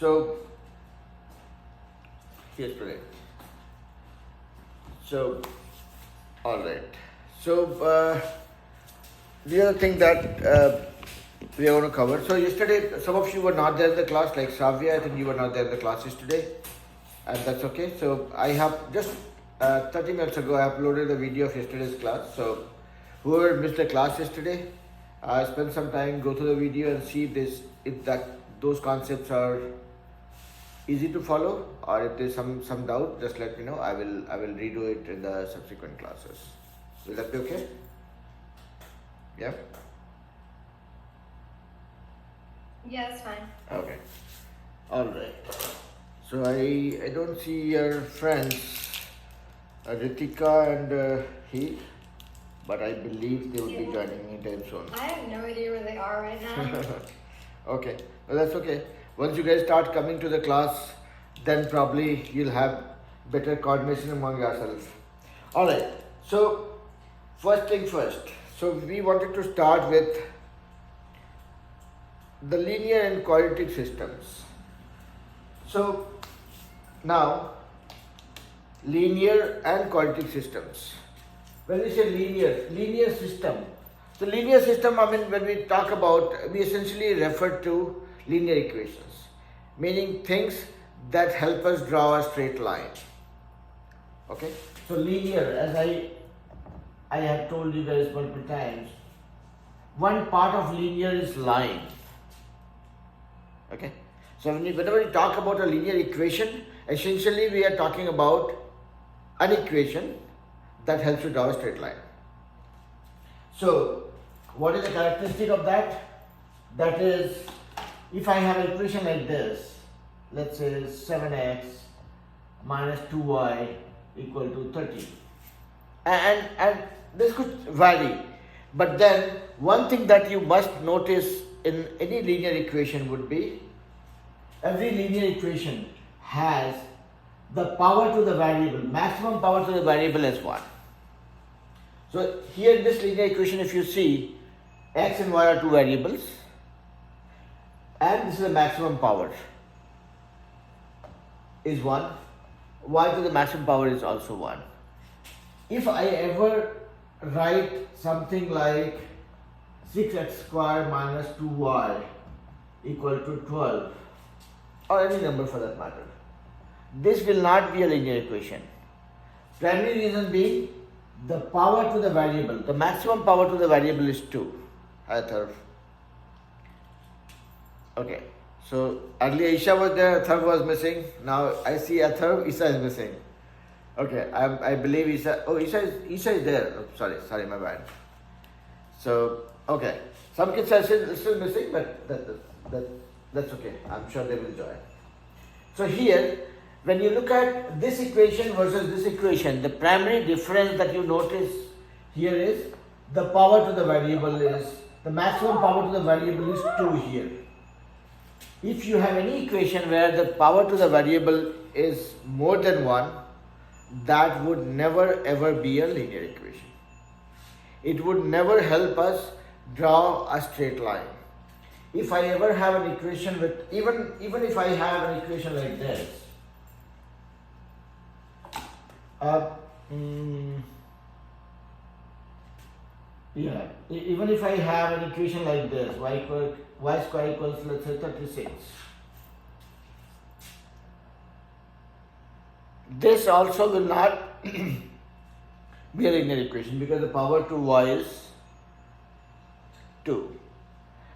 So, yesterday. So, all right. So, the other thing that we are going to cover. So, yesterday, some of you were not there in the class, like Savya, I think you were not there in the class yesterday, and that's okay. So, I have just 30 minutes ago, I uploaded the video of yesterday's class. So, whoever missed the class yesterday, spend some time, go through the video and see if those concepts are easy to follow, or if there's some doubt, just let me know. I will redo it in the subsequent classes. Will that be okay? Yeah. Yeah, that's fine. Okay. All right. So I don't see your friends, Ritika and he, but I believe they will be joining me time soon. I have no idea where they are right now. Okay, well that's okay. Once you guys start coming to the class, then probably you'll have better coordination among yourselves. Alright, so first thing first. So we wanted to start with the linear and quadratic systems. So now, linear and quadratic systems. When we say linear system, so linear system, I mean, when we talk about, we essentially refer to linear equations, meaning things that help us draw a straight line. Okay, so linear, as I have told you guys multiple times, one part of linear is line. Okay, so whenever we talk about a linear equation, essentially we are talking about an equation that helps you draw a straight line. So, what is the characteristic of that? That is, if I have an equation like this, let's say 7x minus 2y equal to 30. And this could vary. But then, one thing that you must notice in any linear equation would be, every linear equation has the power to the variable, maximum power to the variable is 1. So here in this linear equation, if you see, x and y are two variables, and this is the maximum power is 1, y to the maximum power is also 1. If I ever write something like 6x squared minus 2y equal to 12, or any number for that matter, this will not be a linear equation. Primary reason being, the power to the variable, the maximum power to the variable is 2. Atharv. Okay, so earlier Isha was there, Atharv was missing. Now I see Atharv, Isha is missing. Okay, I believe Isha, oh Isha is there. Oh, sorry, my bad. So, okay, some kids are still missing, but that's okay. I'm sure they will join. So here, when you look at this equation versus this equation, the primary difference that you notice here is the power to the variable is, the maximum power to the variable is 2 here. If you have any equation where the power to the variable is more than 1, that would never ever be a linear equation. It would never help us draw a straight line. If I ever have an equation with, even if I have an equation like this, even if I have an equation like this, y square equals, let's say, 36. This also will not be a linear equation because the power to y is 2.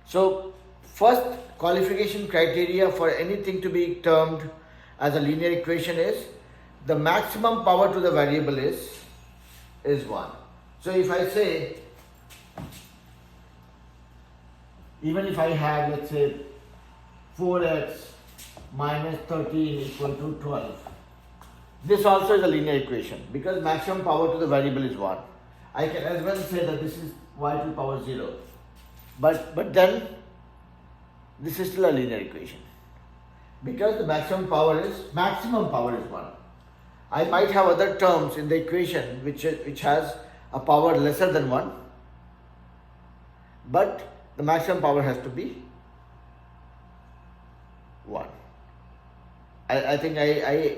So, first qualification criteria for anything to be termed as a linear equation is the maximum power to the variable is 1. So if I say, even if I have, let's say, 4x minus 13 equal to 12, this also is a linear equation because maximum power to the variable is 1. I can as well say that this is y to the power 0. But then this is still a linear equation because the maximum power is 1. I might have other terms in the equation which has a power lesser than 1, but the maximum power has to be 1. I think I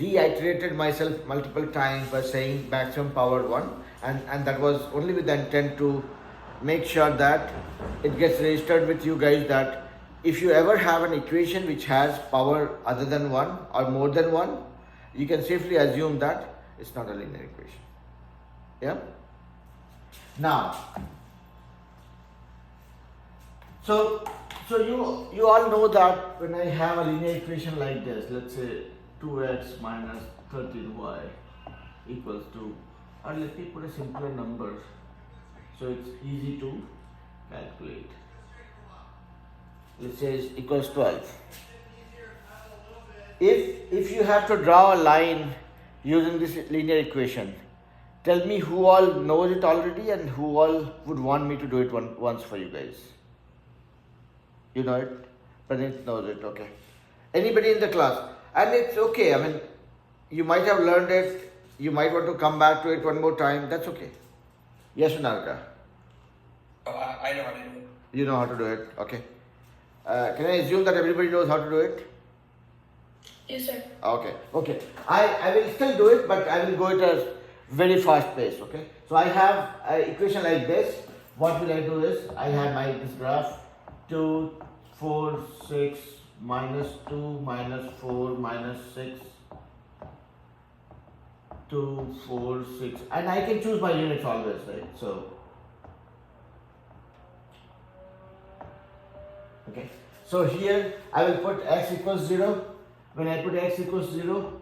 reiterated myself multiple times by saying maximum power 1, and that was only with the intent to make sure that it gets registered with you guys that if you ever have an equation which has power other than 1 or more than 1, you can safely assume that it's not a linear equation. Yeah? Now, so you all know that when I have a linear equation like this, let's say 2x minus 13y equals to, or let me put a simpler number so it's easy to calculate. Let's say it's equals 12. If you have to draw a line using this linear equation, tell me who all knows it already and who all would want me to do it once for you guys. You know it? Praneeth knows it, okay. Anybody in the class? And it's okay, I mean, you might have learned it, you might want to come back to it one more time, that's okay. Yes, Sunarka? Oh, I know how to do it. You know how to do it, okay. Can I assume that everybody knows how to do it? Yes, sir. Okay. I will still do it, but I will go at a very fast pace, okay. So I have an equation like this. What will I do is, I have this graph, 2, 4, 6, minus 2, minus 4, minus 6, 2, 4, 6, and I can choose my units always, right? So, okay. So here I will put x equals 0. When I put x equals 0,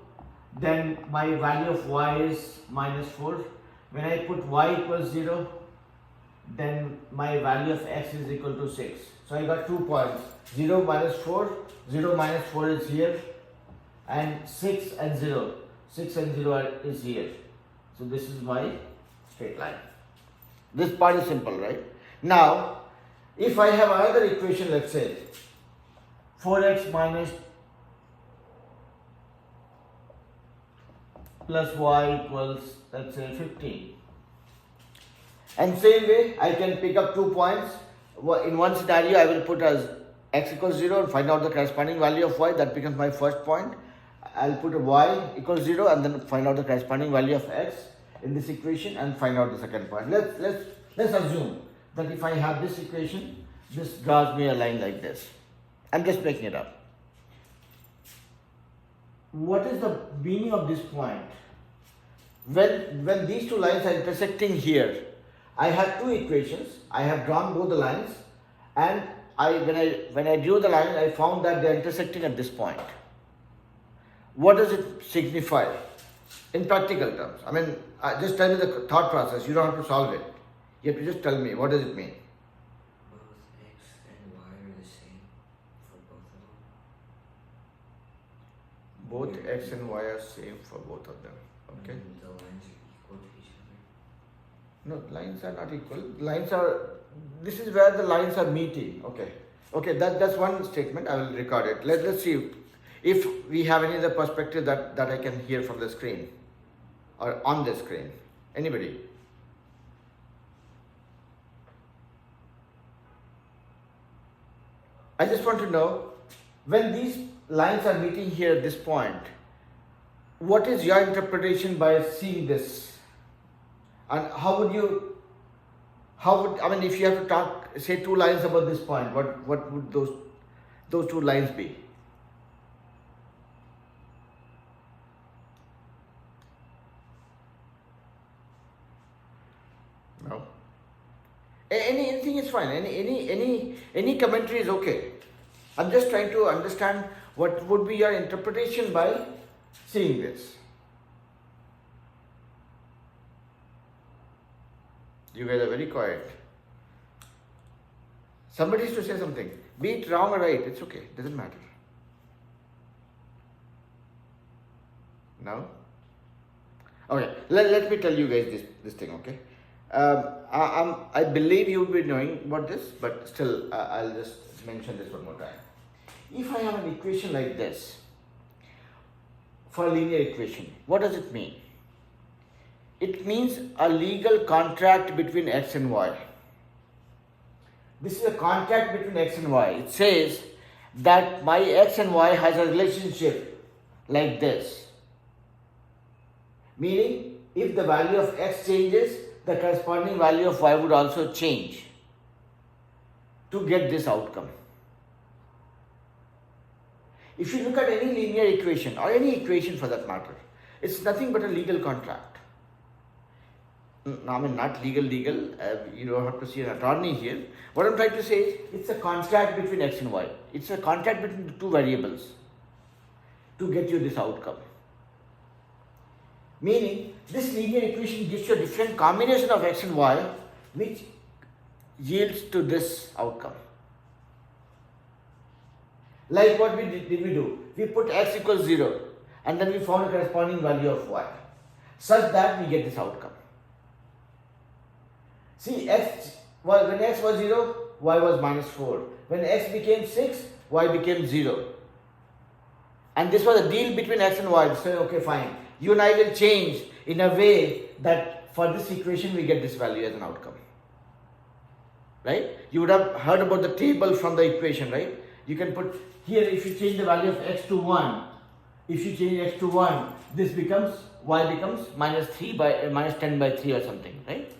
then my value of y is minus 4. When I put y equals 0, then my value of x is equal to 6. So I got 2 points, 0 minus 4, 0 minus 4 is here, and 6 and 0 is here. So this is my straight line. This part is simple, right? Now, if I have another equation, let's say 4x minus plus y equals, let's say 15. And same way, I can pick up 2 points. In one scenario, I will put as x equals 0 and find out the corresponding value of y. That becomes my first point. I'll put a y equals 0 and then find out the corresponding value of x in this equation and find out the second point. Let's assume that if I have this equation, this draws me a line like this. I'm just making it up. What is the meaning of this point? When these two lines are intersecting here, I have two equations. I have drawn both the lines, and when I drew the line, I found that they are intersecting at this point. What does it signify in practical terms? I mean, just tell me the thought process. You don't have to solve it. You have to just tell me what does it mean. Both x and y are the same for both of them. Both x and y are same for both of them. Okay. And the lines are equal to each other. No, lines are not equal. Lines are. This is where the lines are meeting. Okay. Okay. That's one statement. I will record it. Let's see if we have any other perspective that I can hear from the screen or on the screen. Anybody? I just want to know, when these lines are meeting here at this point, what is your interpretation by seeing this? And I mean, if you have to say two lines about this point, what would those two lines be? No. Anything is fine. Any commentary is okay. I'm just trying to understand what would be your interpretation by seeing this. You guys are very quiet. Somebody is to say something. Be it wrong or right, it's okay. Doesn't matter. No? Okay, let me tell you guys this thing, okay? I believe you will be knowing about this, but still, I'll just mention this one more time. If I have an equation like this, for a linear equation, what does it mean? It means a legal contract between x and y. This is a contract between x and y. It says that my x and y has a relationship like this. Meaning, if the value of x changes, the corresponding value of y would also change to get this outcome. If you look at any linear equation or any equation for that matter, it's nothing but a legal contract. I mean, not legal, you don't have to see an attorney here. What I'm trying to say is, it's a contract between x and y. It's a contract between the two variables to get you this outcome. Meaning, this linear equation gives you a different combination of x and y which yields to this outcome. Like what did we do? We put x equals 0 and then we found a corresponding value of y such that we get this outcome. See, when x was 0, y was minus 4. When x became 6, y became 0. And this was a deal between x and y. So, okay, fine. You and I will change in a way that for this equation we get this value as an outcome. Right? You would have heard about the table from the equation, right? You can put here, if you change the value of x to 1, if you change x to 1, this becomes, y becomes minus 10 by 3 or something, right?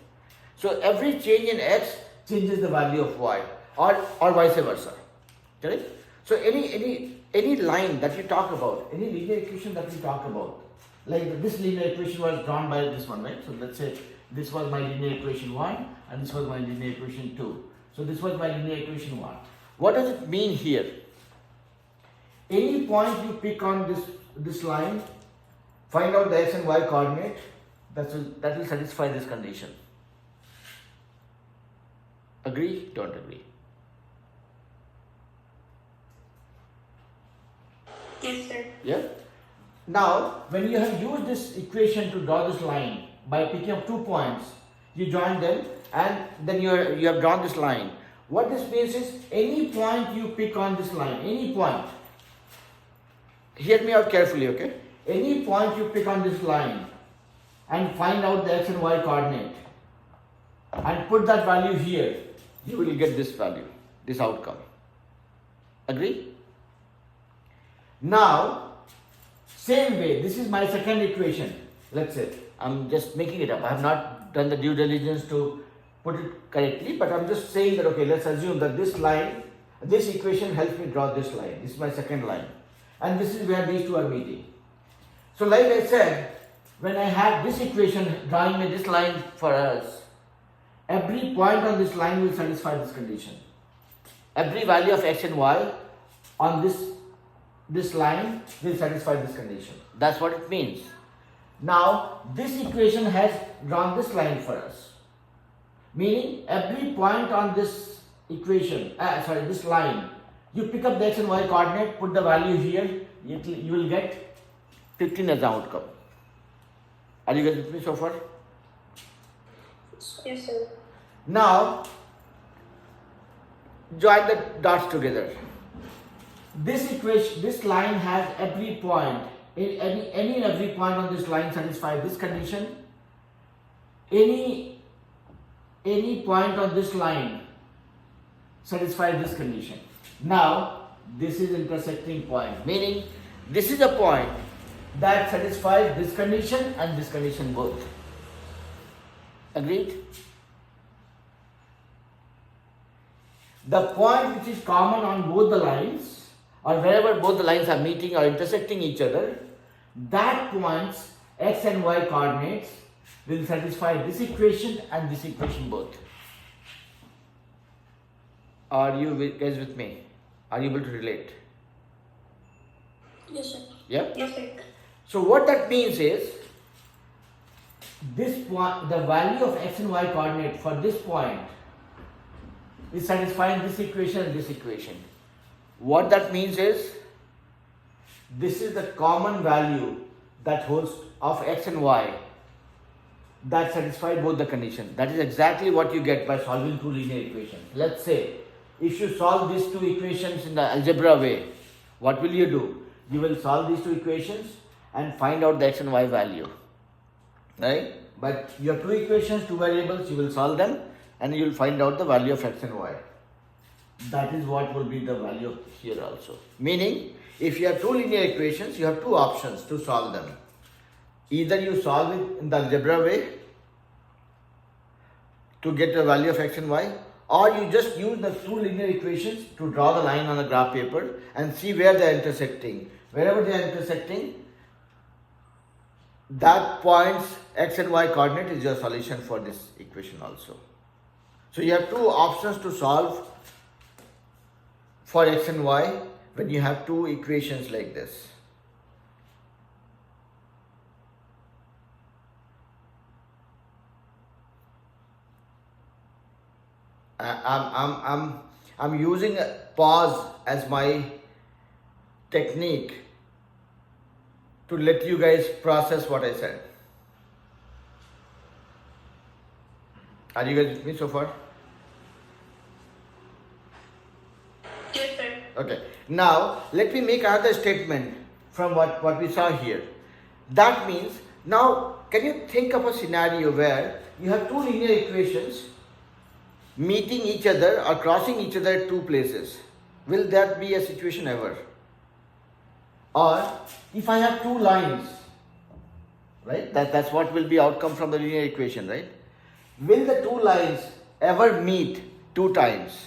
So every change in x changes the value of y, or vice versa, correct? So any line that you talk about, any linear equation that we talk about, like this linear equation was drawn by this one, right? So let's say this was my linear equation 1 and this was my linear equation 2. So this was my linear equation 1. What does it mean here? Any point you pick on this line, find out the x and y coordinate, that will satisfy this condition. Agree? Don't agree? Yes, sir. Yeah? Now, when you have used this equation to draw this line, by picking up 2 points, you join them and then you have drawn this line. What this means is, any point you pick on this line, any point, hear me out carefully, okay? Any point you pick on this line and find out the x and y coordinate and put that value here, you will get this value, this outcome. Agree? Now, same way, this is my second equation. Let's say, I'm just making it up. I have not done the due diligence to put it correctly, but I'm just saying that, okay, let's assume that this line, this equation helps me draw this line. This is my second line. And this is where these two are meeting. So like I said, when I have this equation drawing me this line for us, every point on this line will satisfy this condition. Every value of x and y on this line will satisfy this condition. That's what it means. Now, this equation has drawn this line for us. Meaning, every point on this equation, this line, you pick up the x and y coordinate, put the value here, you will get 15 as the outcome. Are you guys with me so far? Yes, sir. Now, join the dots together. This equation, this line has every point, any and every point on this line satisfies this condition. Any point on this line satisfies this condition. Now, this is intersecting point, meaning this is a point that satisfies this condition and this condition both. Agreed? The point which is common on both the lines, or wherever both the lines are meeting or intersecting each other, that point's x and y coordinates will satisfy this equation and this equation both. Are you guys with me? Are you able to relate? Yes, sir. Yeah? Yes, sir. So what that means is, this point, the value of x and y coordinate for this point is satisfying this equation and this equation. What that means is, this is the common value that holds of x and y that satisfy both the conditions. That is exactly what you get by solving two linear equations. Let's say, if you solve these two equations in the algebra way, what will you do? You will solve these two equations and find out the x and y value, right? But you have two equations, two variables, you will solve them and you will find out the value of x and y. that is what will be the value here also. Meaning, if you have two linear equations, you have two options to solve them. Either you solve it in the algebra way to get the value of x and y, or you just use the two linear equations to draw the line on a graph paper and see where they are intersecting. Wherever they are intersecting, that point's x and y coordinate is your solution for this equation also. So you have two options to solve for x and y when you have two equations like this. I'm using a pause as my technique to let you guys process what I said. Are you guys with me so far? Yes, sir. Okay. Now let me make another statement from what we saw here. That means now can you think of a scenario where you have two linear equations meeting each other or crossing each other at two places? Will that be a situation ever? Or if I have two lines, right? That's what will be outcome from the linear equation, right? Will the two lines ever meet two times?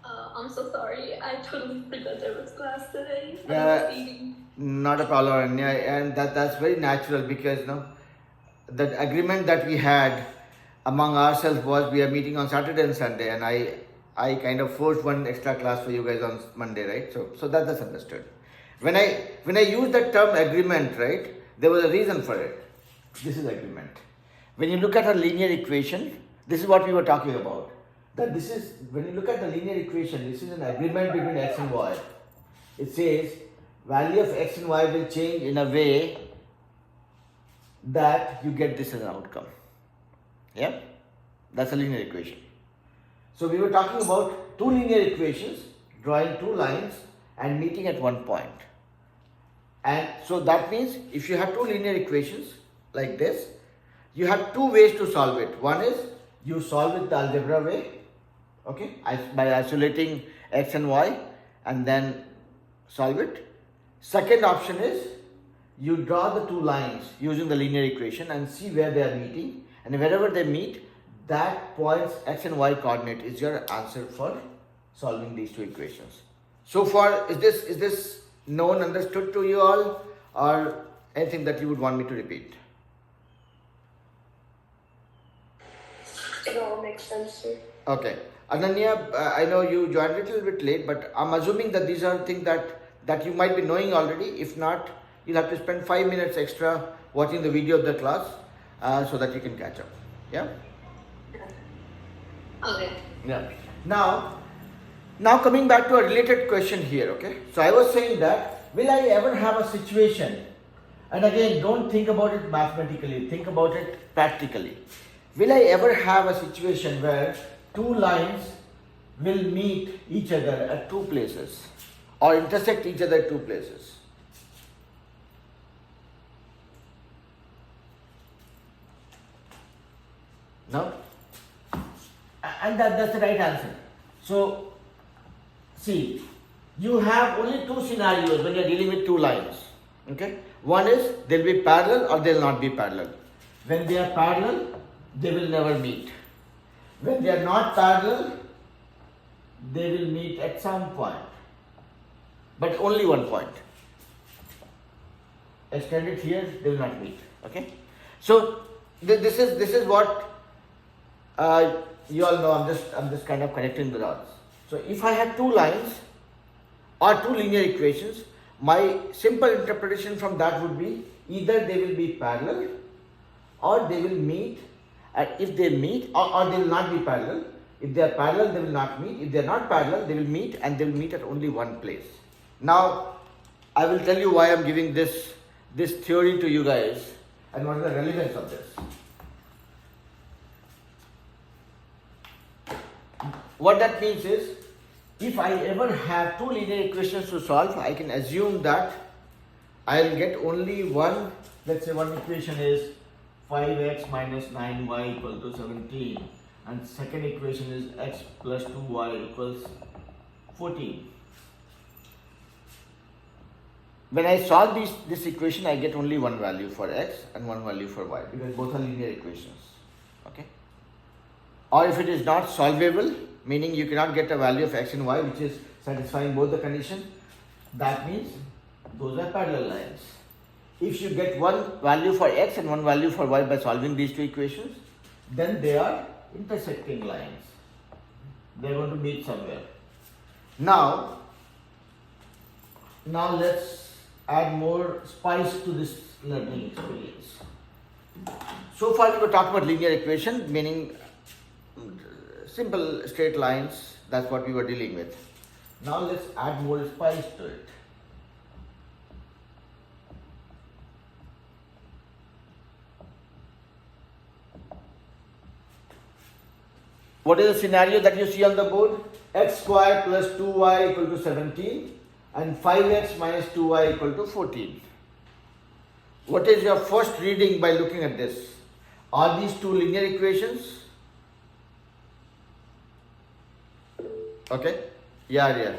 I'm so sorry. I totally forgot there was class today. I Yeah. was eating. Not a problem, Aranya, and that's very natural because the agreement that we had among ourselves was we are meeting on Saturday and Sunday, and I kind of forced one extra class for you guys on Monday, right? So that's understood. When I use that term agreement, right, there was a reason for it. This is agreement. When you look at a linear equation, this is what we were talking about. That this is, when you look at the linear equation, this is an agreement between x and y. It says value of x and y will change in a way that you get this as an outcome. Yeah? That's a linear equation. So we were talking about two linear equations, drawing two lines and meeting at one point. And so that means if you have two linear equations like this, you have two ways to solve it. One is you solve it the algebra way, okay, by isolating x and y and then solve it. Second option is you draw the two lines using the linear equation and see where they are meeting, and wherever they meet, that point's x and y coordinate is your answer for solving these two equations. So far, is this known, understood to you all, or anything that you would want me to repeat? It all makes sense, sir. Okay. Ananya, I know you joined a little bit late, but I'm assuming that these are things that you might be knowing already. If not, you'll have to spend 5 minutes extra watching the video of the class so that you can catch up. Yeah? Okay. Yeah. Now coming back to a related question here, okay? So I was saying that, will I ever have a situation, and again, don't think about it mathematically, think about it practically. Will I ever have a situation where two lines will meet each other at two places or intersect each other at two places? No? And that's the right answer. So, see, you have only two scenarios when you are dealing with two lines. Okay? One is they'll be parallel or they'll not be parallel. When they are parallel, they will never meet. When they are not parallel, they will meet at some point, but only one point. Extended here, they will not meet. Okay? So this is what you all know. I'm just kind of connecting the dots. So if I have two lines or two linear equations, my simple interpretation from that would be either they will be parallel or they will meet. If they meet, or they will not be parallel. If they are parallel, they will not meet. If they are not parallel, they will meet, and they will meet at only one place. Now, I will tell you why I am giving this theory to you guys and what is the relevance of this. What that means is, if I ever have two linear equations to solve, I can assume that I will get only one. Let's say one equation is 5x minus 9y equal to 17, and second equation is x plus 2y equals 14. When I solve this equation, I get only one value for x and one value for y because both are linear equations. Okay. Or if it is not solvable, meaning you cannot get a value of x and y which is satisfying both the conditions, that means those are parallel lines. If you get one value for x and one value for y by solving these two equations, then they are intersecting lines. They are going to meet somewhere. Now let's add more spice to this learning experience. So far we were talking about linear equation, meaning simple straight lines. That's what we were dealing with. Now let's add more spice to it. What is the scenario that you see on the board? X squared plus 2y equal to 17 and 5x minus 2y equal to 14. What is your first reading by looking at this? Are these two linear equations? Okay? Yeah.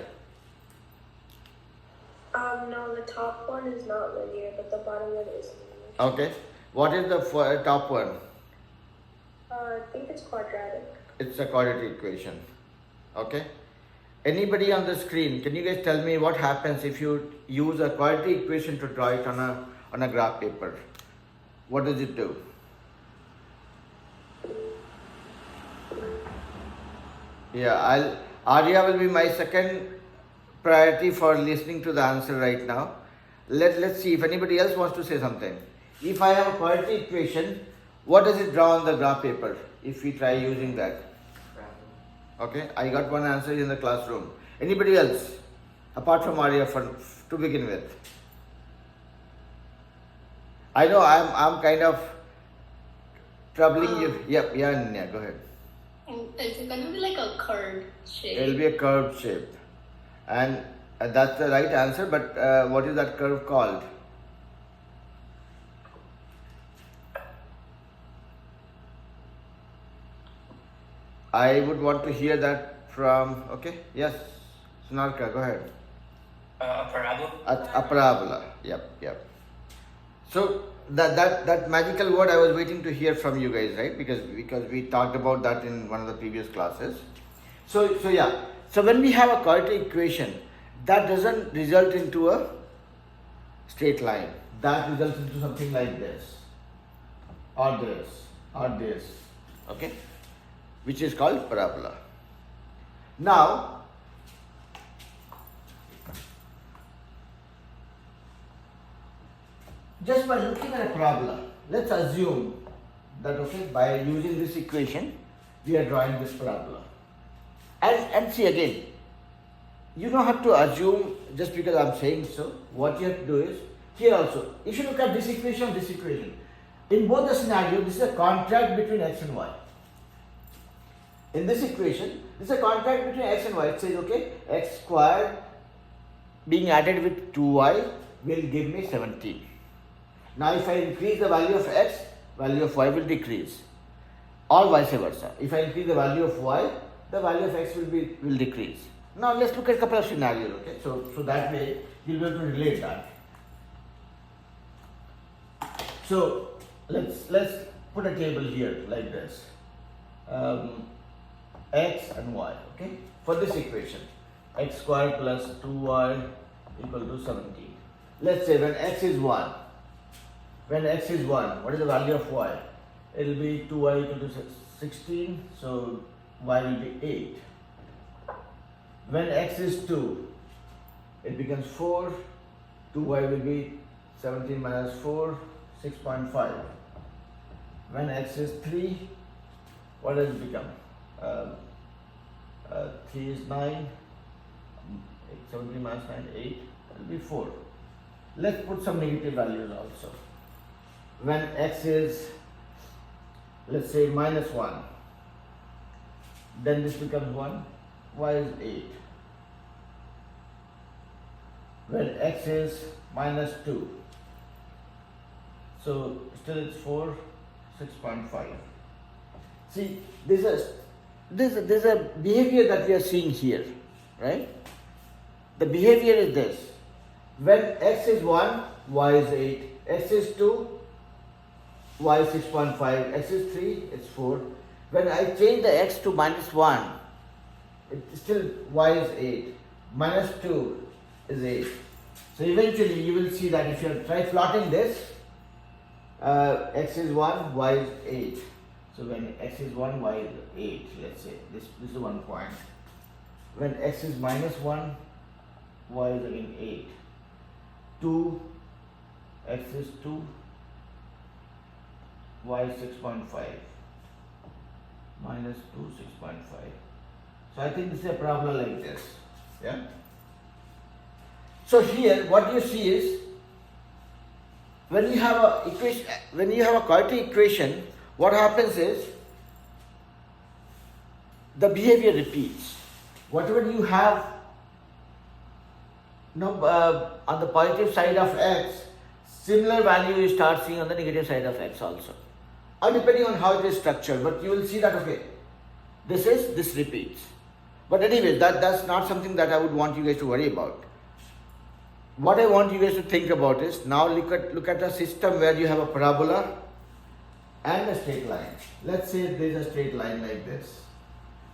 No, the top one is not linear, but the bottom one is linear. Okay. What is the top one? I think it's quadratic. It's a quadratic equation. Okay. Anybody on the screen, can you guys tell me what happens if you use a quadratic equation to draw it on a graph paper? What does it do? Yeah, Arya will be my second priority for listening to the answer right now. Let's see if anybody else wants to say something. If I have a quadratic equation, what does it draw on the graph paper if we try using that? Okay, I got one answer in the classroom. Anybody else apart from Arya to begin with? I know I'm kind of troubling you. Yep, yeah, Nanya, go ahead. It's going to be like a curved shape. It'll be a curved shape, and that's the right answer. But what is that curve called? I would want to hear that from. Okay, yes, Sunarka, go ahead. A parabola? A parabola. Yep. So that magical word I was waiting to hear from you guys, right? Because we talked about that in one of the previous classes. So yeah. So when we have a quadratic equation, that doesn't result into a straight line. That results into something like this, or this. Okay, which is called parabola. Now, just by looking at a parabola, let's assume that by using this equation, we are drawing this parabola. And see again, you don't have to assume just because I'm saying so. What you have to do is, here also, if you look at this equation, in both the scenarios, this is a contract between x and y. In this equation, this is a contract between x and y. It says, okay, x squared being added with 2y will give me 17. Now, if I increase the value of x, value of y will decrease, or vice versa. If I increase the value of y, the value of x will decrease. Now, let's look at a couple of scenarios. Okay, so that way you'll be able to relate that. So let's put a table here like this. X and y, okay, for this equation, x squared plus 2y equal to 17. Let's say when x is 1, what is the value of y? It will be 2y equal to 16, so y will be 8. When x is 2, it becomes 4, 2y will be 17 minus 4, 6.5. When x is 3, what does it become? 3 is 9, 17 minus 9, 8, it will be 4. Let's put some negative values also. When x is, let's say, minus 1, then this becomes 1, y is 8. When x is minus 2, so still it's 4, 6.5. See, there's a behavior that we are seeing here, right? The behavior is this. When x is 1, y is 8. X is 2, y is 6.5. X is 3, it's 4. When I change the x to minus 1, it's still y is 8. Minus 2 is 8. So eventually you will see that if you try plotting this, x is 1, y is 8. So when x is 1, y is 8, let's say. This is one point. When x is minus 1, y is again 8. 2, x is 2, y is 6.5. Minus 2, 6.5. So I think this is a parabola like this. Yeah. So here what you see is when you have a equation, when you have a quadratic equation, what happens is the behavior repeats. Whatever you have on the positive side of x, similar value you start seeing on the negative side of x also. Or depending on how it is structured, but you will see that okay, this repeats. But anyways, that's not something that I would want you guys to worry about. What I want you guys to think about is now look at a system where you have a parabola and a straight line. Let's say there is a straight line like this.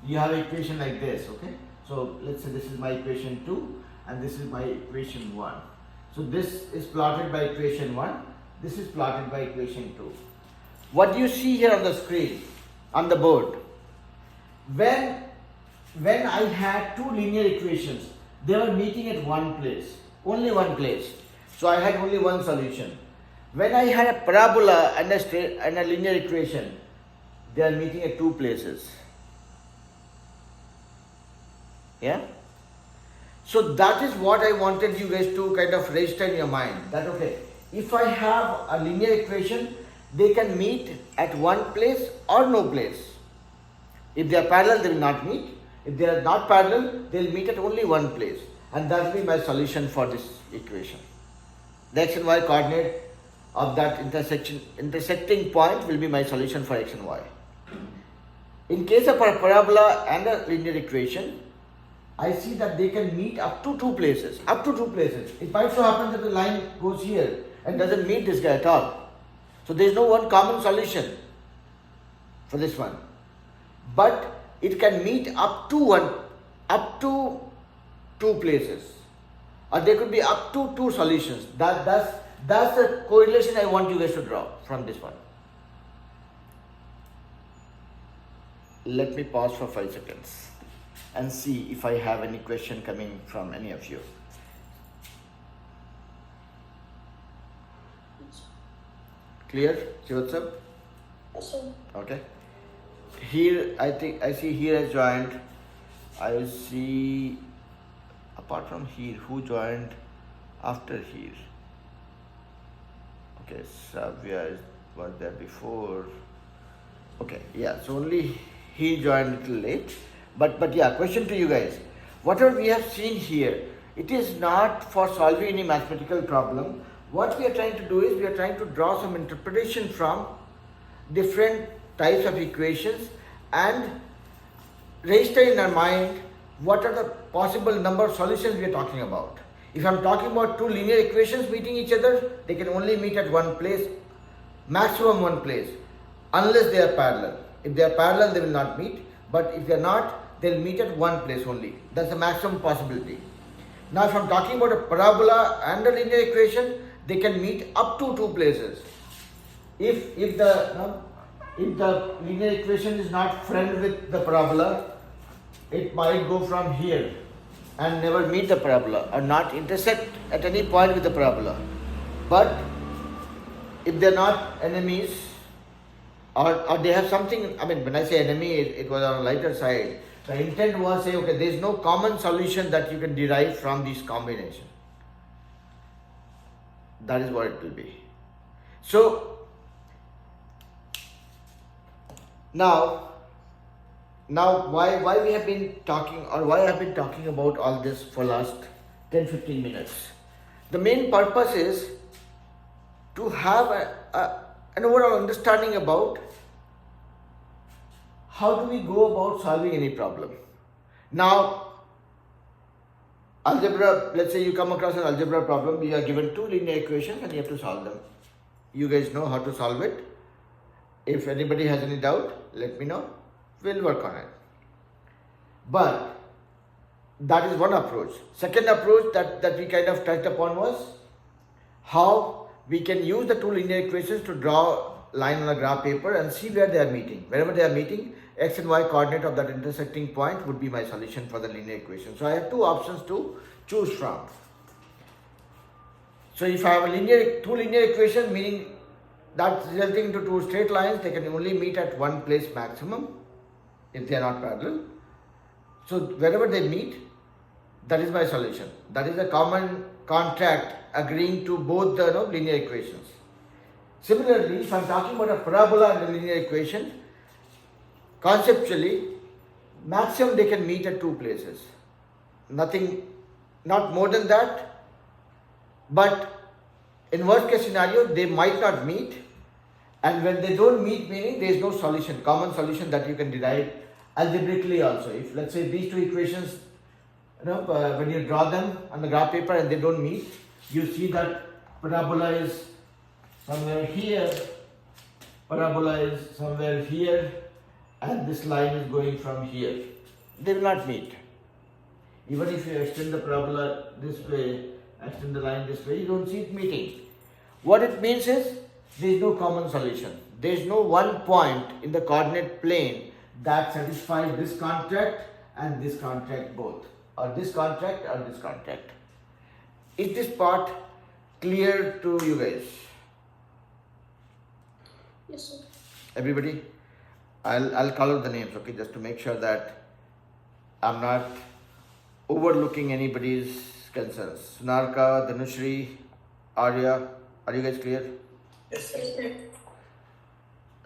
You have an equation like this, okay? So let's say this is my equation 2 and this is my equation 1. So this is plotted by equation 1, this is plotted by equation 2. What do you see here on the screen, on the board? When I had two linear equations, they were meeting at one place, only one place. So I had only one solution. When I had a parabola and a linear equation, they are meeting at two places. Yeah? So that is what I wanted you guys to kind of register in your mind. That okay, if I have a linear equation, they can meet at one place or no place. If they are parallel, they will not meet. If they are not parallel, they will meet at only one place. And that will be my solution for this equation. The x and y coordinate of that intersecting point will be my solution for x and y. In case of a parabola and a linear equation, I see that they can meet up to two places. Up to two places. It might so happen that the line goes here and doesn't meet this guy at all. So there is no one common solution for this one. But it can meet up to two places. Or there could be up to two solutions. That's the correlation I want you guys to draw from this one. Let me pause for 5 seconds and see if I have any question coming from any of you. Clear? See what's up? Yes, sir. Okay. Here, I think I see here has joined. I see, apart from here, who joined after here? Okay, Savia was there before. Okay, yeah, so only he joined a little late. But yeah, question to you guys. Whatever we have seen here, it is not for solving any mathematical problem. What we are trying to do is we are trying to draw some interpretation from different types of equations and register in our mind what are the possible number of solutions we are talking about. If I am talking about two linear equations meeting each other, they can only meet at one place, maximum one place, unless they are parallel. If they are parallel, they will not meet, but if they are not, they will meet at one place only. That's the maximum possibility. Now if I am talking about a parabola and a linear equation, they can meet up to two places. If the linear equation is not friend with the parabola, it might go from here and never meet the parabola or not intersect at any point with the parabola. But if they are not enemies or they have something, I mean when I say enemy, it was on a lighter side. The intent was say, okay, there is no common solution that you can derive from this combination. That is what it will be. So now why we have been talking, or why I have been talking about all this for last 10-15 minutes. The main purpose is to have an overall understanding about how do we go about solving any problem? Now, algebra, let's say you come across an algebra problem, you are given two linear equations and you have to solve them. You guys know how to solve it. If anybody has any doubt, let me know. We'll work on it. But that is one approach. Second approach that we kind of touched upon was how we can use the two linear equations to draw a line on a graph paper and see where they are meeting. Wherever they are meeting, x and y coordinate of that intersecting point would be my solution for the linear equation. So I have two options to choose from. So if I have two linear equations, meaning that resulting into two straight lines, they can only meet at one place maximum if they are not parallel. So wherever they meet, that is my solution. That is a common contract agreeing to both the linear equations. Similarly, if I am talking about a parabola and a linear equation, conceptually, maximum they can meet at two places. Nothing, not more than that. But in worst case scenario, they might not meet. And when they don't meet, meaning there is no solution, common solution that you can derive algebraically also. If let's say these two equations, when you draw them on the graph paper and they don't meet, you see that parabola is somewhere here, parabola is somewhere here, and this line is going from here. They will not meet. Even if you extend the parabola this way, extend the line this way, you don't see it meeting. What it means is there is no common solution. There is no one point in the coordinate plane that satisfies this contract and this contract both, or this contract or this contract. Is this part clear to you guys? Yes, sir. Everybody? I'll call out the names, okay, just to make sure that I'm not overlooking anybody's concerns. Sunarka, Dhanushri, Arya, are you guys clear? Yes, sir. Yes, sir.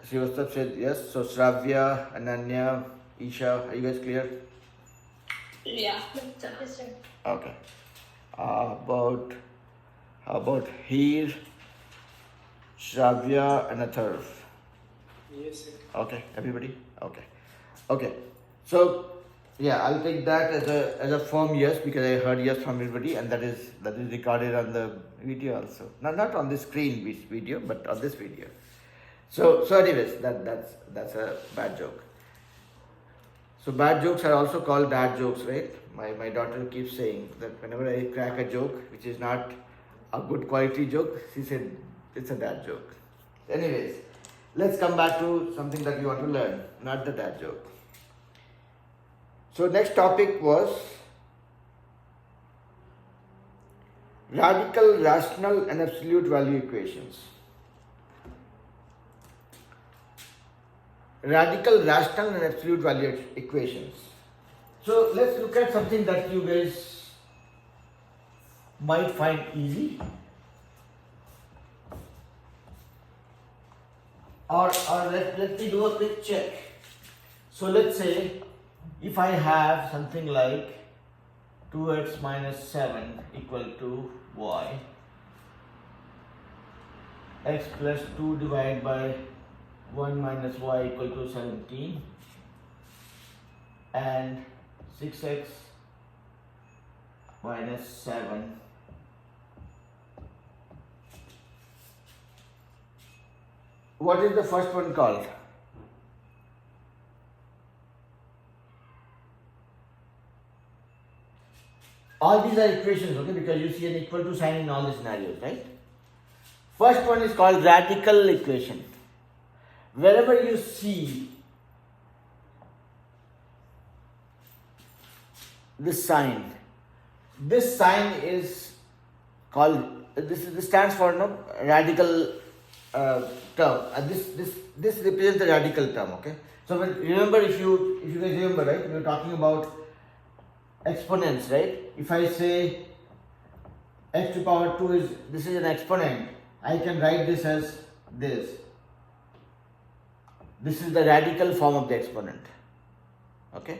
Srivastava said yes. So Shravya, Ananya, Isha, are you guys clear? Yeah. Yes, sir. Okay. How about Heer, Shravya, and Atharv? Yes, sir. Okay, everybody? Okay. So yeah, I'll take that as a firm yes, because I heard yes from everybody, and that is recorded on the video also. Not on the screen video, but on this video. So anyways, that's a bad joke. So bad jokes are also called dad jokes, right? My daughter keeps saying that whenever I crack a joke which is not a good quality joke, she said it's a dad joke. Anyways, let's come back to something that we want to learn, not the dad joke. So next topic was radical, rational and absolute value equations. Radical, rational and absolute value equations. So let's look at something that you guys might find easy, or let me do a quick check. So let's say if I have something like 2x minus 7 equal to y, x plus 2 divided by 1 minus y equal to 17, and 6x minus 7 what is the first one called? All these are equations, okay, because you see an equal to sign in all the scenarios, right? First one is called radical equation. Wherever you see this sign is called, this stands for radical term, and this represents the radical term, okay? So remember, if you guys remember, right, we were talking about exponents, right? If I say x to power 2 this is an exponent, I can write this as this. This is the radical form of the exponent, okay?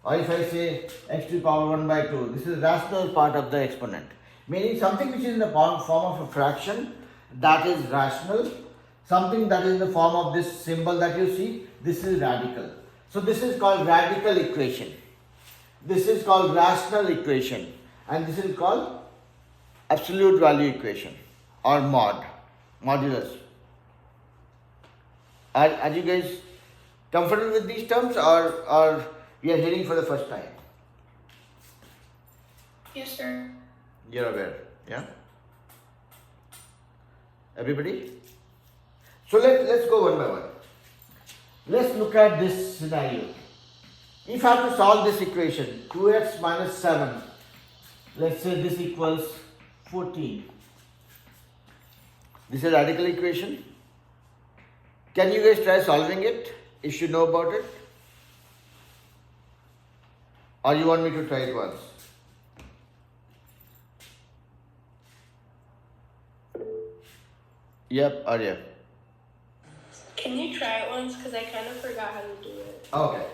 Or if I say x to the power 1 by 2, this is the rational part of the exponent, meaning something which is in the form of a fraction, that is rational. Something that is in the form of this symbol that you see, this is radical. So this is called radical equation. This is called rational equation, and this is called absolute value equation or modulus. Are you guys comfortable with these terms, or we are hearing for the first time? Yes, sir. You're aware, yeah? Everybody? So let's go one by one. Let's look at this scenario. If I have to solve this equation, 2x minus 7, let's say this equals 14. This is a radical equation. Can you guys try solving it if you know about it? Or you want me to try it once? Yep or yep? Can you try it once? Because I kind of forgot how to do it. Okay.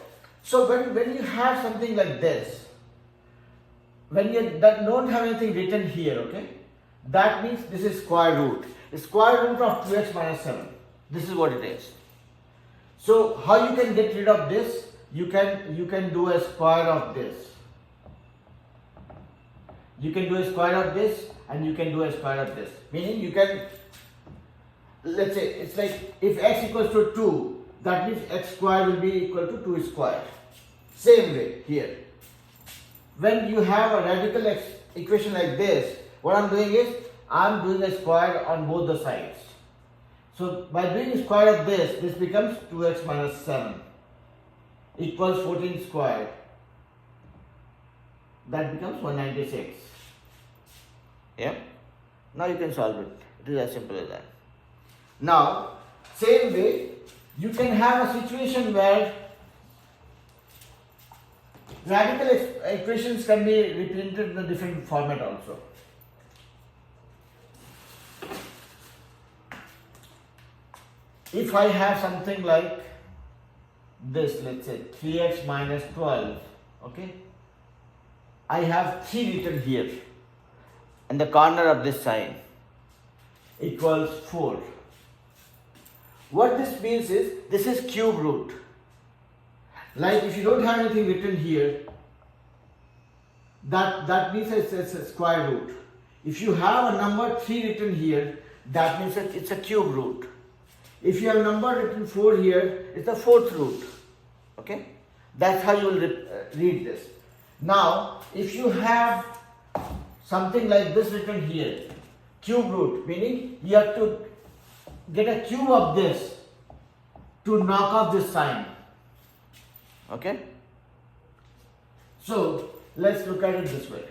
So when you have something like this, when you don't have anything written here, okay, that means this is square root. The square root of 2x minus 7. This is what it is. So how you can get rid of this? You can do a square of this. You can do a square of this, and you can do a square of this. Meaning you can, let's say it's like if x equals to 2, that means x square will be equal to 2 square. Same way here. When you have a radical equation like this, what I'm doing is I'm doing a square on both the sides. So by doing a square of this becomes 2x minus 7 equals 14 squared. That becomes 196. Yeah? Now you can solve it. It is as simple as that. Now, same way, you can have a situation where radical equations can be represented in a different format also. If I have something like this, let's say 3x minus 12, okay, I have 3 written here in the corner of this sign equals 4. What this means is, this is cube root. Like if you don't have anything written here, that means it's a square root. If you have a number 3 written here, that means that it's a cube root. If you have a number written 4 here, it's a fourth root. Okay? That's how you will read this. Now, if you have something like this written here, cube root, meaning you have to get a cube of this to knock off this sign. Okay? So, let's look at it this way.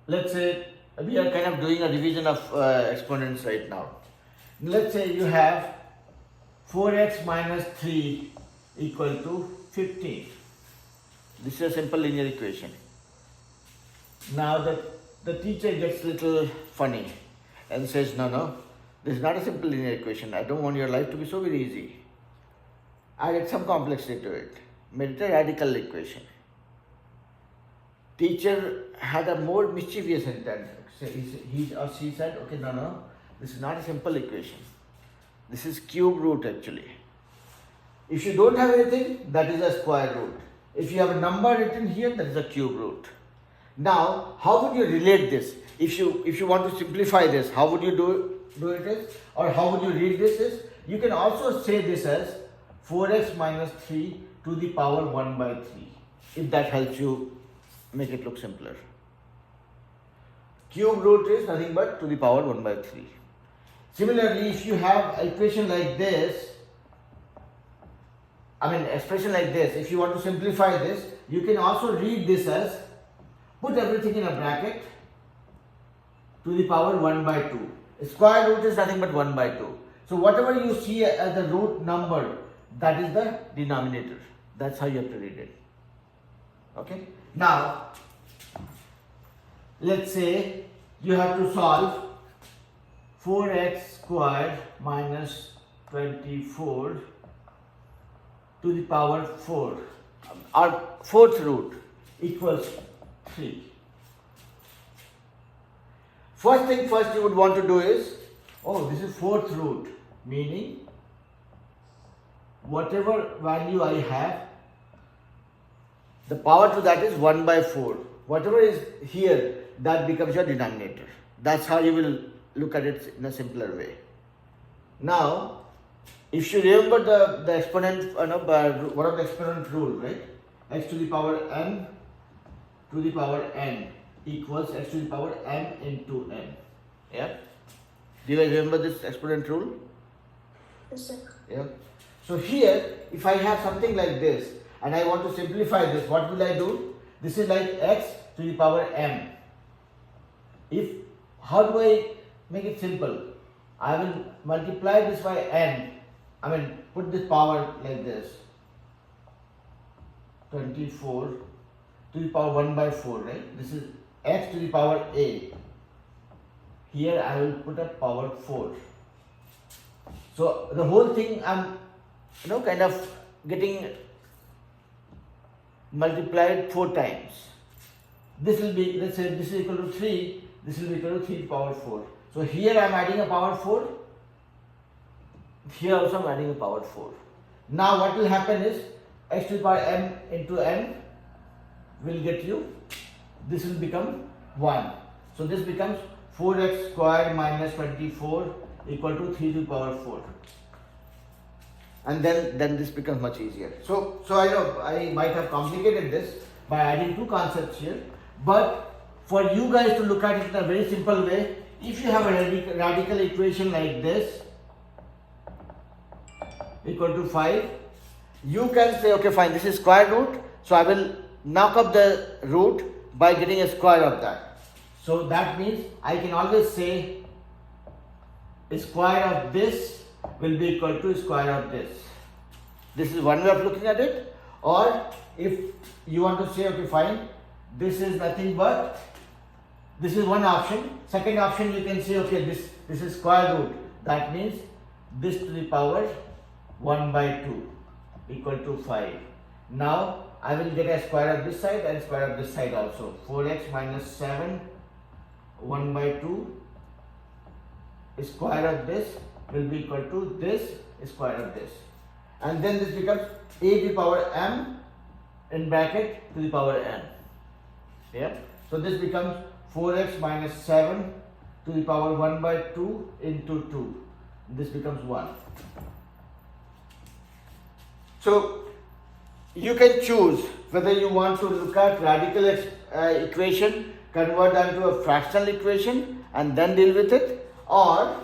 Let's say we are kind of doing a revision of exponents right now. Let's say you have 4x minus 3 equal to 15. This is a simple linear equation. Now the teacher gets a little funny and says, no, this is not a simple linear equation. I don't want your life to be so very easy. Add some complexity to it. Made it a radical equation. Teacher had a more mischievous intent. He or she said, okay, no, this is not a simple equation. This is cube root actually. If you don't have anything, that is a square root. If you have a number written here, that is a cube root. Now, how would you relate this? If you want to simplify this, how would you do it is? Or how would you read this is? You can also say this as 4x minus 3 to the power 1 by 3. If that helps you make it look simpler. Cube root is nothing but to the power 1 by 3. Similarly, if you have an equation like this, expression like this, if you want to simplify this, you can also read this as, put everything in a bracket to the power 1 by 2. Square root is nothing but 1 by 2. So whatever you see as the root number, that is the denominator. That's how you have to read it. Okay? Now, let's say you have to solve 4x squared minus 24 to the power 4. Our fourth root equals 3. First thing first you would want to do is, oh, this is fourth root, meaning whatever value I have, the power to that is 1 by 4. Whatever is here, that becomes your denominator. That's how you will look at it in a simpler way. Now, if you remember the exponent, one of the exponent rule, right? X to the power m to the power n equals x to the power m into n. Yeah? Do you guys remember this exponent rule? Yes, sir. Yeah. So here, if I have something like this and I want to simplify this, what will I do? This is like x to the power m. How do I make it simple? I will multiply this by n. Put this power like this. 24 to the power 1 by 4, right? This is x to the power a. Here I will put a power 4. So the whole thing I'm kind of getting multiplied 4 times. This will be, let's say this is equal to 3, this will be equal to 3 to the power 4. So here I am adding a power 4, here also I am adding a power 4. Now what will happen is x to the power m into n will get you, this will become 1. So this becomes 4x squared minus 24 equal to 3 to the power 4. And then this becomes much easier. So I know I might have complicated this by adding 2 concepts here, but for you guys to look at it in a very simple way, if you have a radical equation like this equal to 5, you can say, okay fine, this is square root, so I will knock up the root by getting a square of that. So that means I can always say square of this will be equal to square of this. This is one way of looking at it. Or if you want to say, okay fine, this is nothing but, this is one option. Second option, you can say, okay, this is square root. That means this to the power 1 by 2 equal to 5. Now I will get a square of this side and square of this side also. 4x minus 7 1 by 2 square of this will be equal to this square of this. And then this becomes a to the power m in bracket to the power n. Yeah. So this becomes 4x minus 7 to the power 1 by 2 into 2. This becomes 1. So you can choose whether you want to look at radical equation, convert that into a fractional equation and then deal with it, or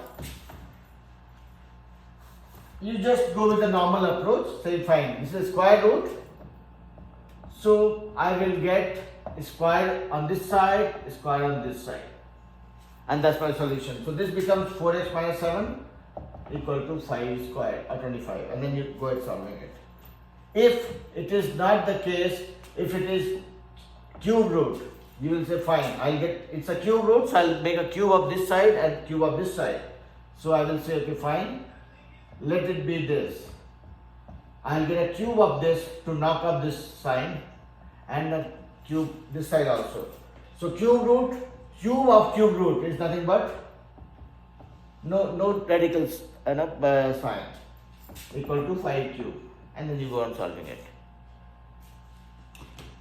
you just go with the normal approach, say fine, this is square root, so I will get square on this side, square on this side, and that's my solution. So this becomes 4x minus 7 equal to 5 square or 25, and then you go ahead solving it. If it is not the case, if it is cube root, you will say fine, I'll get, it's a cube root, so I'll make a cube of this side and cube of this side. So I will say, okay fine, let it be this. I'll get a cube of this to knock up this sign and a cube this side also. So cube of cube root is nothing but no radicals sign equal to 5 cube, and then you go on solving it.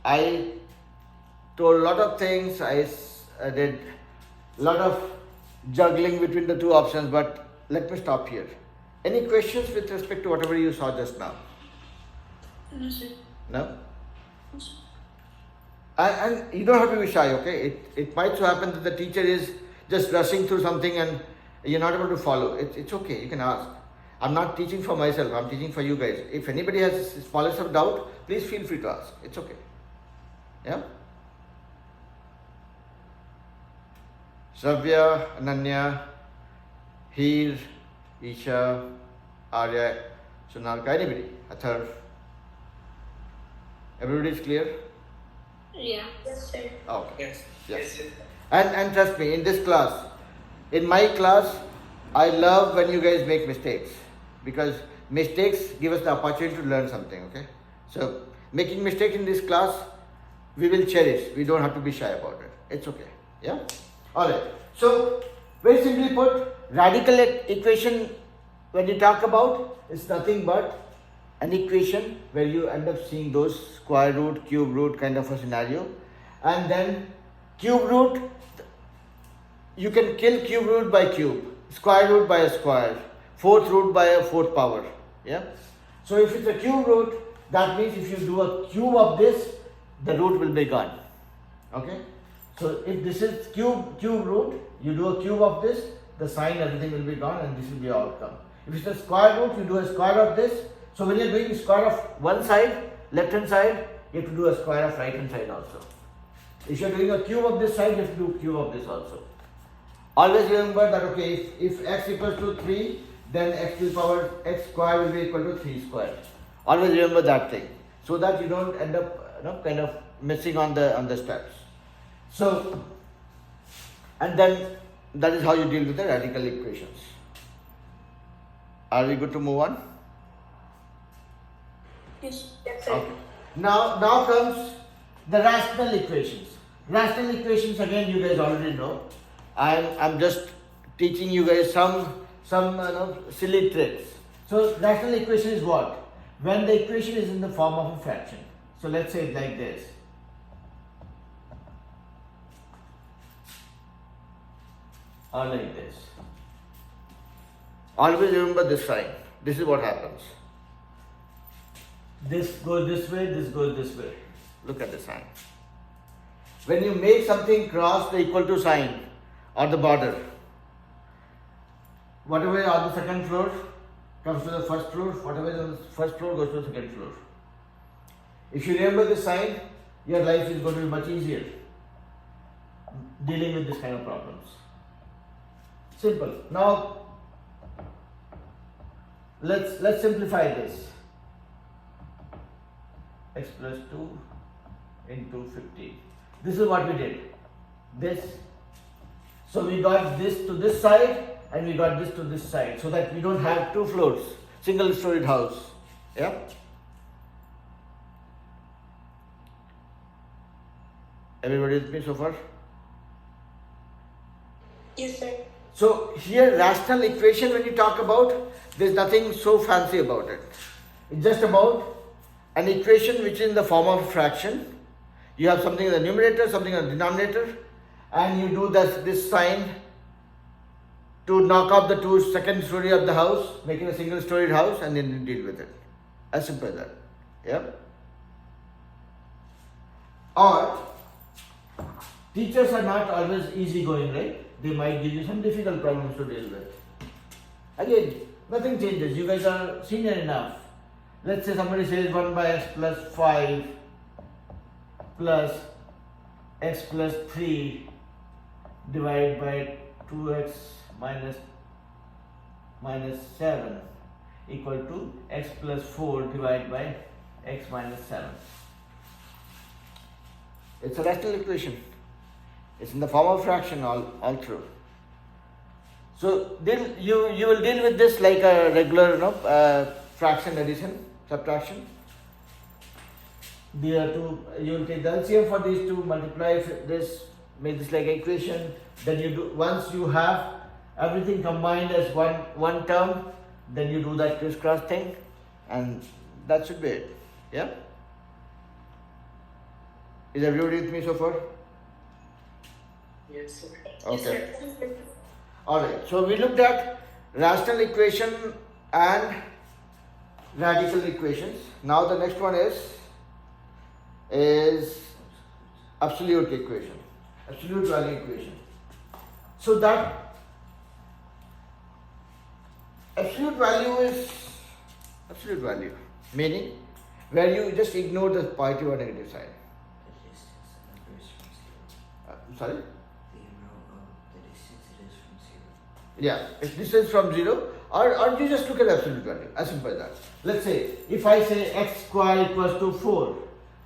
I told a lot of things, I did a lot of juggling between the two options, but let me stop here. Any questions with respect to whatever you saw just now? No, sir. No? And you don't have to be shy, okay? It might so happen that the teacher is just rushing through something and you're not able to follow. It's okay, you can ask. I'm not teaching for myself, I'm teaching for you guys. If anybody has the smallest of doubt, please feel free to ask. It's okay. Yeah? Shravya, Ananya, Heer, Isha, Arya, Sunalka, anybody? Atharv? Everybody is clear? Yeah. Yes, sir. Okay. Yes. Yes. Yes. And trust me, in this class, in my class, I love when you guys make mistakes, because mistakes give us the opportunity to learn something, okay? So, making mistakes in this class, we will cherish. We don't have to be shy about it. It's okay. Yeah? Alright. So, very simply put, radical equation, when you talk about, it's nothing but an equation where you end up seeing those square root, cube root kind of a scenario. And then cube root, you can kill cube root by cube, square root by a square, fourth root by a fourth power. Yeah. So if it's a cube root, that means if you do a cube of this, the root will be gone. Okay. So if this is cube root, you do a cube of this, the sign, everything will be gone, and this will be your outcome. If it's a square root, you do a square of this. So when you're doing square of one side, left hand side, you have to do a square of right hand side also. If you're doing a cube of this side, you have to do cube of this also. Always remember that, okay, if x equals to 3, then x to the power x square will be equal to 3 square. Always remember that thing, so that you don't end up kind of missing on the steps. So, and then that is how you deal with the radical equations. Are we good to move on? Yes, sir. Okay. Now comes the rational equations. Rational equations, again, you guys already know. I'm just teaching you guys some silly tricks. So rational equation is what? When the equation is in the form of a fraction. So let's say it like this. Or like this. Always remember this sign. This is what happens. This goes this way, this goes this way. Look at the sign. When you make something cross the equal to sign or the border, whatever is on the second floor comes to the first floor, whatever is on the first floor goes to the second floor. If you remember this sign, your life is going to be much easier dealing with this kind of problems. Simple. Now let's simplify this. X plus 2 into 15. This is what we did. This. So we got this to this side and we got this to this side, so that we don't have two floors, single storied house. Yeah. Everybody with me so far? Yes, sir. So here rational equation, when you talk about, there's nothing so fancy about it. It's just about an equation which is in the form of a fraction. You have something in the numerator, something in the denominator, and you do this sign to knock off the second story of the house, making a single storied house, and then you deal with it. As simple as that. Yeah. Or teachers are not always easygoing, right? They might give you some difficult problems to deal with. Again, nothing changes. You guys are senior enough. Let's say somebody says 1 by x plus 5 plus x plus 3 divided by 2x minus 7 equal to x plus 4 divided by x minus 7. It's a rational equation. It's in the form of fraction all through. So you will deal with this like a regular fraction, addition, subtraction. You will take the LCM for these two, multiply this, make this like an equation. Then you do, once you have everything combined as one term, then you do that crisscross thing, and that should be it. Yeah. Is everybody with me so far? Yes, sir. Okay. Yes, sir. Alright, so we looked at rational equation and radical equations. Now the next one is absolute equation, absolute value equation. So that absolute value is absolute value, meaning where you just ignore the positive or negative side. The distance numbers from 0. Sorry? The amount of the distance it is from 0. Yeah, if distance from 0, or you just look at absolute value, as simple as that. Let's say, if I say x square equals to 4,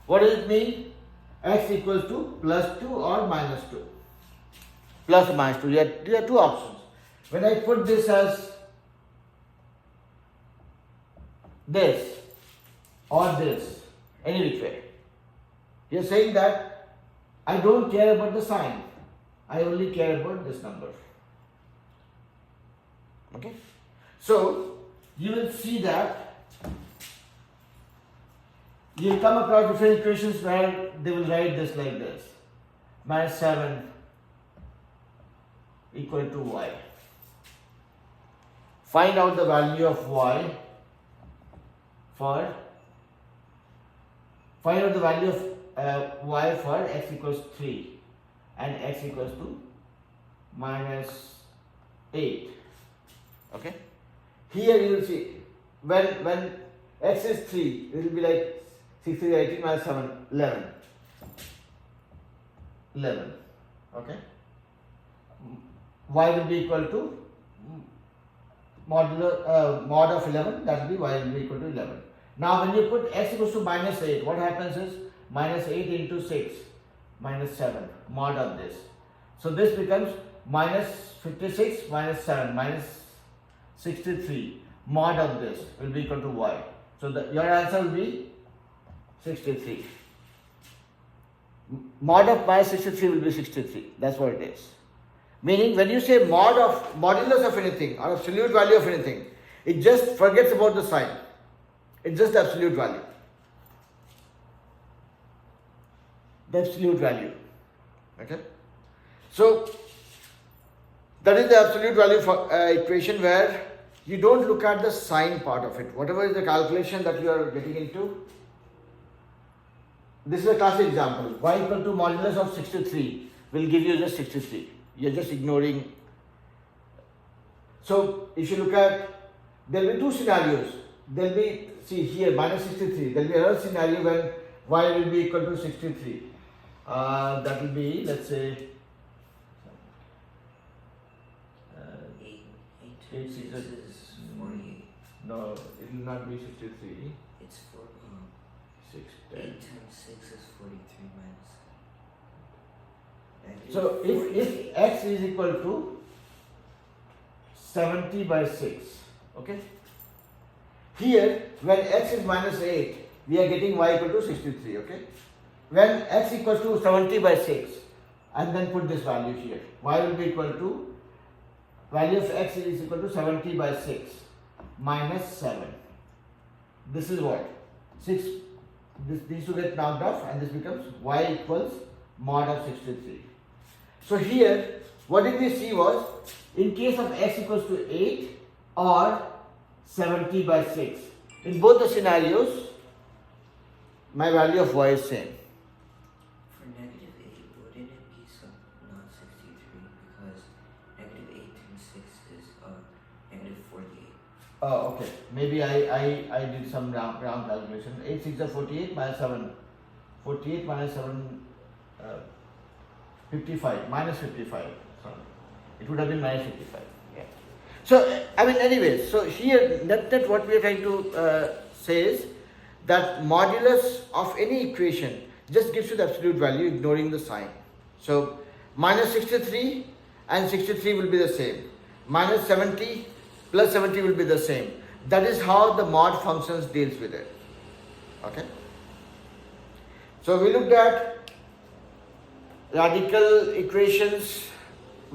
what does it mean? X equals to plus 2 or minus 2. Plus or minus 2, there are two options. When I put this as this or this, any which way, you're saying that I don't care about the sign, I only care about this number. Okay, so you will see that you will come across different equations where they will write this like this: minus 7 equal to y. Find out the value of y for y for x equals 3 and x equals to minus 8. Okay. Here you will see when x is 3, it will be like 6, 3, 18 minus 7, 11. 11. Okay. Y will be equal to mod of 11, that will be y will be equal to 11. Now when you put x equals to minus 8, what happens is minus 8 into 6 minus 7 mod of this. So this becomes minus 56 minus 7 minus 63 mod of this will be equal to y. So your answer will be 63. Mod of minus 63 will be 63. That's what it is. Meaning when you say modulus of anything or absolute value of anything, it just forgets about the sign. It's just the absolute value. The absolute value. Okay. So that is the absolute value for equation where you don't look at the sign part of it. Whatever is the calculation that you are getting into. This is a classic example. Y equal to modulus of 63 will give you just 63. You're just ignoring. So if you look at, there will be two scenarios. There will be, see here, minus 63. There will be another scenario when y will be equal to 63. That will be, let's say, 8 times 6 is 48. no, it will not be 63. It's 6, 8 10. times 6 is 43 minus. So if x is equal to 70 by 6, okay? Here, when x is minus 8, we are getting y equal to 63, okay? When x equals to 70 by 6, and then put this value here, y will be equal to, value of x is equal to 70 by 6 minus 7. This is what? 6, these two get knocked off and this becomes y equals mod of 63. So here, what did we see was, in case of x equals to 8 or 70 by 6, in both the scenarios, my value of y is same. For negative 8, wouldn't it be not 63? Because negative 8 times 6 is negative 48. Oh, okay. Maybe I did some round calculation. 8 6 are 48 minus 7. 48 minus 7, 55. Minus 55. Sorry. It would have been minus 55. Yeah. So, I mean, anyways, so here, that what we are trying to say is that modulus of any equation just gives you the absolute value, ignoring the sign. So, minus 63 and 63 will be the same. Minus 70 plus 70 will be the same. That is how the mod functions deals with it. Okay. So we looked at radical equations,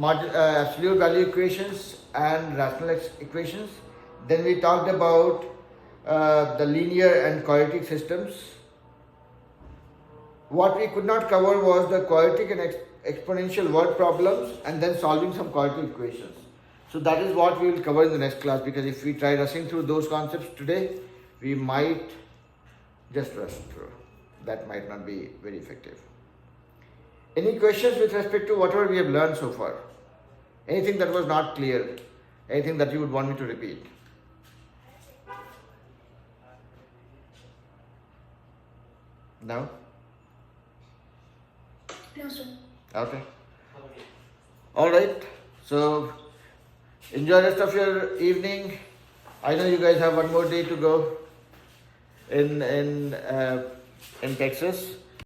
absolute value equations and rational equations. Then we talked about the linear and quadratic systems. What we could not cover was the quadratic and exponential word problems and then solving some quadratic equations. So that is what we will cover in the next class, because if we try rushing through those concepts today, we might just rush through. That might not be very effective. Any questions with respect to whatever we have learned so far? Anything that was not clear? Anything that you would want me to repeat? No? No, sir. Okay. All right. So enjoy the rest of your evening. I know you guys have one more day to go in Texas.